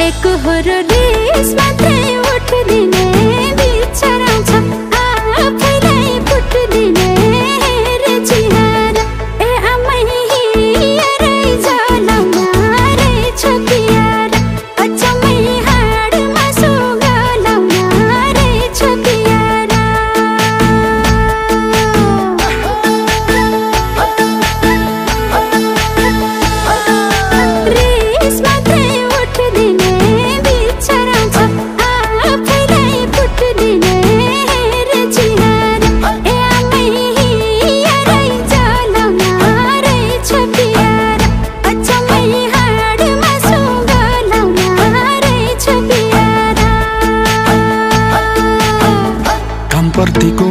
एकहोरो रिस मात्रै उठ्दिने बिचरा छ आफैलाई फुट्दिने रे चिहार ए आमै हियारै जलाउन रहेछ प्यार अचम्मै हाडमा सुगलाउन रहेछ प्यार रिस मात्रै उठ्दिने बिचरा छ आफैलाई फुट्दिने रे चिहार ए आमै हियारै जलाउन रहेछ प्यार अचम्मै हाडमा सुगलाउन रहेछ प्यार कामप्रतिको